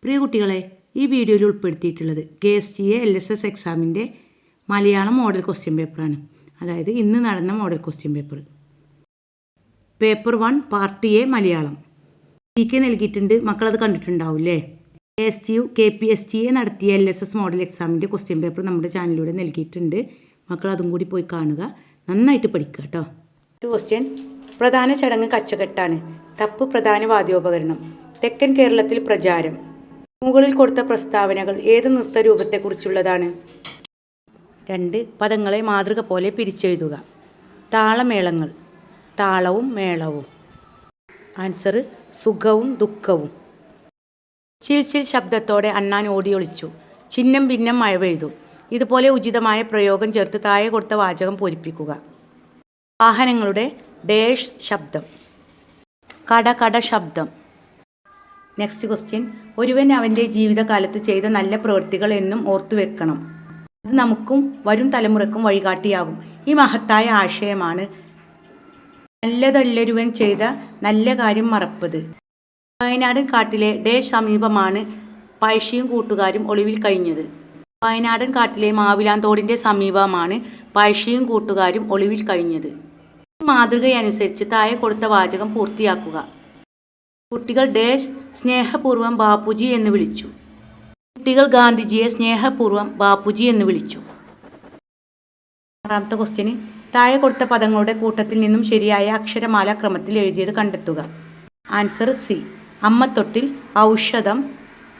പ്രിയ കുട്ടികളെ, ഈ വീഡിയോയിൽ ഉൾപ്പെടുത്തിയിട്ടുള്ളത് KSTA LSS എക്സാമിൻ്റെ മലയാളം മോഡൽ ക്വസ്റ്റ്യൻ പേപ്പറാണ്. അതായത് ഇന്ന് നടന്ന model question paper. Paper 1 part A Malayalam. GK നൽകിയിട്ടുണ്ട്, മക്കളത് കണ്ടിട്ടുണ്ടാവില്ലേ? KSTU KPSTA നടത്തിയ LSS മോഡൽ എക്സാമിൻ്റെ ക്വസ്റ്റ്യൻ പേപ്പർ നമ്മുടെ ചാനലിലൂടെ നൽകിയിട്ടുണ്ട്. മക്കൾ അതും കൂടി പോയി കാണുക, നന്നായിട്ട് പഠിക്കുക കേട്ടോ. ക്വസ്റ്റ്യൻ: പ്രധാന ചടങ്ങ് കച്ചകെട്ടാണ്. തപ്പ് പ്രധാന വാദ്യോപകരണം. തെക്കൻ കേരളത്തിൽ പ്രചാരം. മുകളിൽ കൊടുത്ത പ്രസ്താവനകൾ ഏത് നൃത്തരൂപത്തെക്കുറിച്ചുള്ളതാണ്? 2. പദങ്ങളെ മാതൃക പോലെ പിരിച്ചെഴുതുക. താളമേളങ്ങൾ. താളവും മേളവും. ആൻസർ: സുഖവും ദുഃഖവും. ചിൽ ചിൽ ശബ്ദത്തോടെ അണ്ണാൻ ഓടിയൊളിച്ചു. ചിഹ്നം ഭിന്നം മഴ പെയ്തു. ഇതുപോലെ ഉചിതമായ പ്രയോഗം ചേർത്ത് താഴെ കൊടുത്ത വാചകം പൂരിപ്പിക്കുക. വാഹനങ്ങളുടെ ഡേഷ് ശബ്ദം. കട കട ശബ്ദം. നെക്സ്റ്റ് ക്വസ്റ്റ്യൻ: ഒരുവൻ അവൻ്റെ ജീവിതകാലത്ത് ചെയ്ത നല്ല പ്രവൃത്തികൾ എന്നും ഓർത്തുവെക്കണം. അത് നമുക്കും വരും തലമുറക്കും വഴികാട്ടിയാകും. ഈ മഹത്തായ ആശയമാണ് നല്ലതല്ലൊരുവൻ ചെയ്ത നല്ല കാര്യം മറപ്പത്. വയനാടൻ കാട്ടിലെ ഡേഷ് സമീപമാണ് പഴശ്ശിയും കൂട്ടുകാരും ഒളിവിൽ കഴിഞ്ഞത്. വയനാടൻ കാട്ടിലെ മാവിലാന്തോടിൻ്റെ സമീപമാണ് പഴശ്ശിയും കൂട്ടുകാരും ഒളിവിൽ കഴിഞ്ഞത്. ഈ മാതൃകയനുസരിച്ച് താഴെ കൊടുത്ത വാചകം പൂർത്തിയാക്കുക. കുട്ടികൾ ഡേഷ് സ്നേഹപൂർവ്വം ബാപ്പുജി എന്ന് വിളിച്ചു. കുട്ടികൾ ഗാന്ധിജിയെ സ്നേഹപൂർവ്വം ബാപ്പുജി എന്ന് വിളിച്ചു. 6ാമത്തെ ക്വസ്റ്റ്യന്: താഴെ കൊടുത്ത പദങ്ങളുടെ കൂട്ടത്തിൽ നിന്നും ശരിയായ അക്ഷരമാല ക്രമത്തിൽ എഴുതിയത് കണ്ടെത്തുക. Answer C. അമ്മത്തൊട്ടിൽ, ഔഷധം,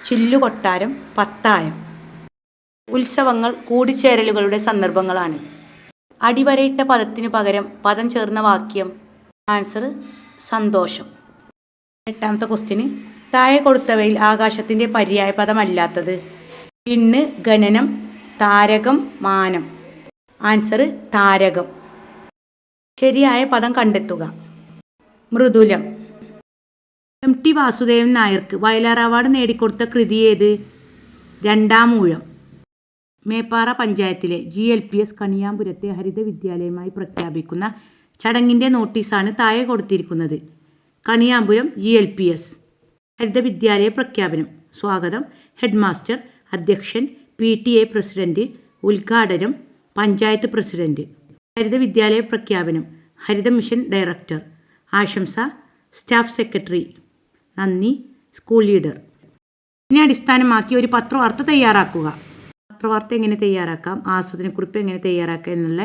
ചില്ലുകൊട്ടാരം, പത്തായം. ഉത്സവങ്ങൾ കൂടിച്ചേരലുകളുടെ സന്ദർഭങ്ങളാണ്. അടിവരയിട്ട പദത്തിനു പകരം പദം ചേർന്ന വാക്യം. ആൻസർ സന്തോഷം. 8ാമത്തെ ക്വസ്റ്റ്യന്: താഴെ കൊടുത്തവയിൽ ആകാശത്തിൻ്റെ പര്യായ പദമല്ലാത്തത്. പിണ്ണ്, ഖനനം, താരകം, മാനം. ആൻസർ താരകം. ശരിയായ പദം കണ്ടെത്തുക. മൃദുലം. MT വാസുദേവൻ നായർക്ക് വയലാർ അവാർഡ് നേടിക്കൊടുത്ത കൃതി ഏത്? 2ാം ഊഴം. മേപ്പാറ പഞ്ചായത്തിലെ GLPS കണിയാമ്പുരത്തെ ഹരിത വിദ്യാലയമായി പ്രഖ്യാപിക്കുന്ന ചടങ്ങിൻ്റെ നോട്ടീസാണ് താഴെ കൊടുത്തിരിക്കുന്നത്. കണിയാമ്പുരം GLPS ഹരിത വിദ്യാലയ പ്രഖ്യാപനം. സ്വാഗതം ഹെഡ് മാസ്റ്റർ, അധ്യക്ഷൻ PTA പ്രസിഡന്റ്, ഉദ്ഘാടനം പഞ്ചായത്ത് പ്രസിഡന്റ്. ഹരിത വിദ്യാലയ പ്രഖ്യാപനം ഹരിത മിഷൻ ഡയറക്ടർ. ആശംസ സ്റ്റാഫ് സെക്രട്ടറി. നന്ദി സ്കൂൾ ലീഡർ. ഇതിനെ അടിസ്ഥാനമാക്കി ഒരു പത്രവാർത്ത തയ്യാറാക്കുക. പത്രവാർത്ത എങ്ങനെ തയ്യാറാക്കാം, ആസ്വാദനക്കുറിപ്പ് എങ്ങനെ തയ്യാറാക്കാം എന്നുള്ള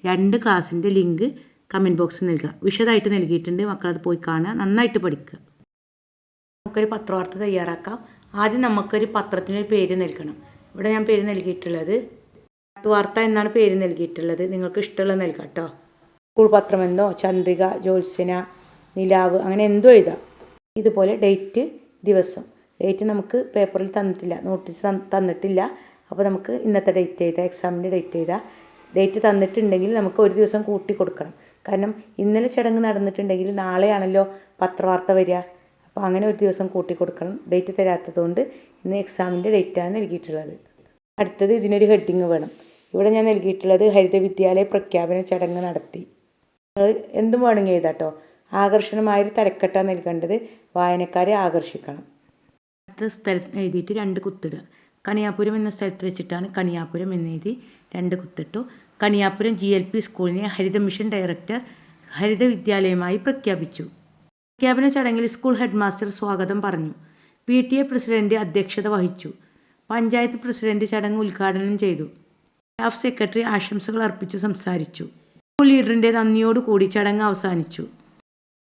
2 ക്ലാസ്സിൻ്റെ ലിങ്ക് കമൻറ്റ് ബോക്സിൽ നൽകുക. വിശദമായിട്ട് നൽകിയിട്ടുണ്ട്, മക്കളത് പോയി കാണുക, നന്നായിട്ട് പഠിക്കുക. നമുക്കൊരു പത്രവാർത്ത തയ്യാറാക്കാം. ആദ്യം നമുക്കൊരു പത്രത്തിനൊരു പേര് നൽകണം. ഇവിടെ ഞാൻ പേര് നൽകിയിട്ടുള്ളത് വാർത്ത എന്നാണ് പേര് നൽകിയിട്ടുള്ളത്. നിങ്ങൾക്ക് ഇഷ്ടമുള്ളത് നൽകാം കേട്ടോ. സ്കൂൾ പത്രമെന്നോ ചന്ദ്രിക, ജ്യോത്സ്ന, നിലാവ്, അങ്ങനെ എന്തോ എഴുതാം. ഇതുപോലെ ഡേറ്റ്, ദിവസം. ഡേറ്റ് നമുക്ക് പേപ്പറിൽ തന്നിട്ടില്ല, നോട്ടീസ് തന്നിട്ടില്ല. അപ്പോൾ നമുക്ക് ഇന്നത്തെ ഡേറ്റ് എഴുതാം, എക്സാമിൻ്റെ ഡേറ്റ് എഴുതാം. ഡേറ്റ് തന്നിട്ടുണ്ടെങ്കിൽ നമുക്ക് ഒരു ദിവസം കൂട്ടി കൊടുക്കണം. കാരണം ഇന്നലെ ചടങ്ങ് നടന്നിട്ടുണ്ടെങ്കിൽ നാളെയാണല്ലോ പത്രവാർത്ത വരിക. അപ്പോൾ അങ്ങനെ ഒരു ദിവസം കൂട്ടി കൊടുക്കണം. ഡേറ്റ് തരാത്തതുകൊണ്ട് ഇന്ന് എക്സാമിൻ്റെ ഡേറ്റാണ് നൽകിയിട്ടുള്ളത്. അടുത്തത് ഇതിനൊരു ഹെഡിങ് വേണം. ഇവിടെ ഞാൻ നൽകിയിട്ടുള്ളത് ഹരിത വിദ്യാലയ പ്രഖ്യാപന ചടങ്ങ് നടത്തി. നിങ്ങൾ എന്തും വേണമെങ്കിൽ എഴുതാം കേട്ടോ. ആകർഷണമായൊരു തലക്കെട്ടാണ് നൽകേണ്ടത്, വായനക്കാരെ ആകർഷിക്കണം. അടുത്ത സ്ഥലത്ത് എഴുതിയിട്ട് 2 കുത്തിടുക. കണിയാപുരം എന്ന സ്ഥലത്ത് വെച്ചിട്ടാണ് കണിയാപുരം എന്നെഴുതി 2 കുത്തിട്ടു. കണിയാപുരം GLP സ്കൂളിനെ ഹരിത മിഷൻ ഡയറക്ടർ ഹരിത വിദ്യാലയമായി പ്രഖ്യാപിച്ചു. പ്രഖ്യാപന ചടങ്ങിൽ സ്കൂൾ ഹെഡ് മാസ്റ്റർ സ്വാഗതം പറഞ്ഞു. PTA പ്രസിഡന്റ് അധ്യക്ഷത വഹിച്ചു. പഞ്ചായത്ത് പ്രസിഡന്റ് ചടങ്ങ് ഉദ്ഘാടനം ചെയ്തു. സ്റ്റാഫ് സെക്രട്ടറി ആശംസകൾ അർപ്പിച്ച് സംസാരിച്ചു. സ്കൂൾ ലീഡറിൻ്റെ നന്ദിയോടുകൂടി ചടങ്ങ് അവസാനിച്ചു.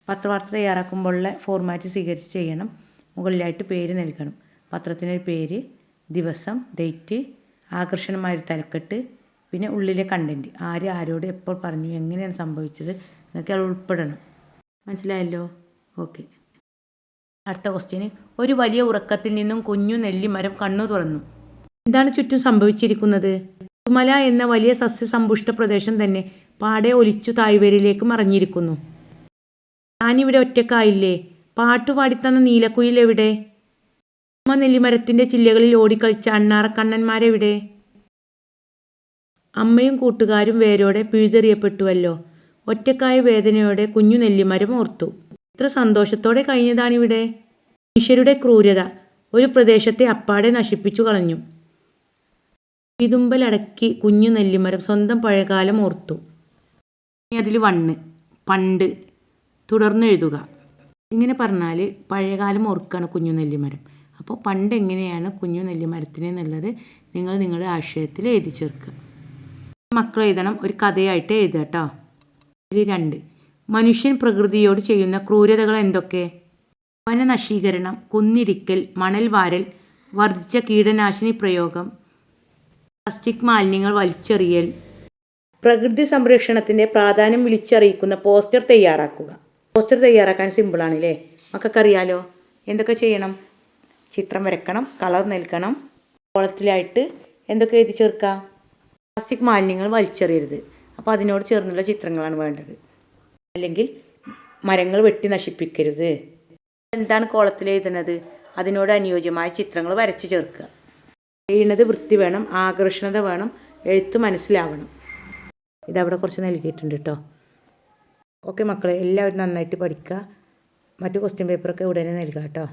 പത്രവാർത്ത തയ്യാറാക്കുമ്പോഴുള്ള ഫോർമാറ്റ് സ്വീകരിച്ച് ചെയ്യണം. മുകളിലായിട്ട് പേര് നൽകണം. പത്രത്തിനൊരു പേര്, ദിവസം, ഡേറ്റ്, ആകർഷണമായൊരു തലക്കെട്ട്, പിന്നെ ഉള്ളിലെ കണ്ടൻറ്റ്. ആര് ആരോട് എപ്പോൾ പറഞ്ഞു, എങ്ങനെയാണ് സംഭവിച്ചത് എന്നൊക്കെ അത് ഉൾപ്പെടണം. മനസ്സിലായല്ലോ? ഓക്കെ. അടുത്ത ക്വസ്റ്റ്യന്: ഒരു വലിയ ഉറക്കത്തിൽ നിന്നും കുഞ്ഞു നെല്ലിമരം കണ്ണു തുറന്നു. എന്താണ് ചുറ്റും സംഭവിച്ചിരിക്കുന്നത്? തുമല എന്ന വലിയ സസ്യസമ്പുഷ്ട പ്രദേശം തന്നെ പാടെ ഒലിച്ചു തായ്വേരിലേക്ക് മറഞ്ഞിരിക്കുന്നു. ഞാനിവിടെ ഒറ്റക്കായില്ലേ? പാട്ടുപാടിത്തന്ന നീലക്കുയിൽ എവിടെ? നെല്ലിമരത്തിൻ്റെ ചില്ലകളിൽ ഓടിക്കളിച്ച അണ്ണാറക്കണ്ണന്മാരെവിടെ? അമ്മയും കൂട്ടുകാരും വേരോടെ പിഴുതെറിയപ്പെട്ടുവല്ലോ. ഒറ്റക്കായ വേദനയോടെ കുഞ്ഞു നെല്ലിമരം ഓർത്തു. എത്ര സന്തോഷത്തോടെ കഴിഞ്ഞതാണിവിടെ. മനുഷ്യരുടെ ക്രൂരത. ഒരു പ്രദേശത്തെ അപ്പാടെ നശിപ്പിച്ചു കളഞ്ഞു. വിതുമ്പലടക്കി കുഞ്ഞു നെല്ലിമരം സ്വന്തം പഴയകാലം ഓർത്തു. ഇനി അതിൽ പണ്ട് തുടർന്ന് എഴുതുക. ഇങ്ങനെ പറഞ്ഞാൽ പഴയകാലം ഓർക്കുകയാണ് കുഞ്ഞു നെല്ലിമരം. അപ്പോൾ പണ്ട് എങ്ങനെയാണ് കുഞ്ഞു നെല്ലിമരത്തിന് എന്നുള്ളത് നിങ്ങൾ നിങ്ങളുടെ ആശയത്തിൽ എഴുതി ചേർക്കുക. മക്കൾ എഴുതണം, ഒരു കഥയായിട്ട് എഴുതുക കേട്ടോ. ഇതിൽ 2, മനുഷ്യൻ പ്രകൃതിയോട് ചെയ്യുന്ന ക്രൂരതകൾ എന്തൊക്കെ? വനനശീകരണം, കുന്നിടിക്കൽ, മണൽ വാരൽ, വർദ്ധിച്ച കീടനാശിനി പ്രയോഗം, പ്ലാസ്റ്റിക് മാലിന്യങ്ങൾ വലിച്ചെറിയൽ. പ്രകൃതി സംരക്ഷണത്തിൻ്റെ പ്രാധാന്യം വിളിച്ചറിയിക്കുന്ന പോസ്റ്റർ തയ്യാറാക്കുക. പോസ്റ്റർ തയ്യാറാക്കാൻ സിമ്പിളാണല്ലേ, മക്കൾക്കറിയാലോ. എന്തൊക്കെ ചെയ്യണം? ചിത്രം വരക്കണം, കളർ നൽകണം, കോളത്തിലായിട്ട് എന്തൊക്കെ എഴുതി ചേർക്കുക? പ്ലാസ്റ്റിക് മാലിന്യങ്ങൾ വലിച്ചെറിയരുത്. അപ്പോൾ അതിനോട് ചേർന്നുള്ള ചിത്രങ്ങളാണ് വേണ്ടത്. അല്ലെങ്കിൽ മരങ്ങൾ വെട്ടി നശിപ്പിക്കരുത്. എന്താണ് കോളത്തിൽ എഴുതുന്നത്? അതിനോട് അനുയോജ്യമായ ചിത്രങ്ങൾ വരച്ച് ചേർക്കുക. ചെയ്യുന്നത് വൃത്തി വേണം, ആകർഷണത വേണം, എഴുത്ത് മനസ്സിലാവണം. ഇതവിടെ കുറച്ച് നൽകിയിട്ടുണ്ട് കേട്ടോ. ഓക്കെ മക്കളെ, എല്ലാവരും നന്നായിട്ട് പഠിക്കുക. മറ്റു ക്വസ്റ്റ്യൻ പേപ്പറൊക്കെ ഉടനെ നൽകാം കേട്ടോ.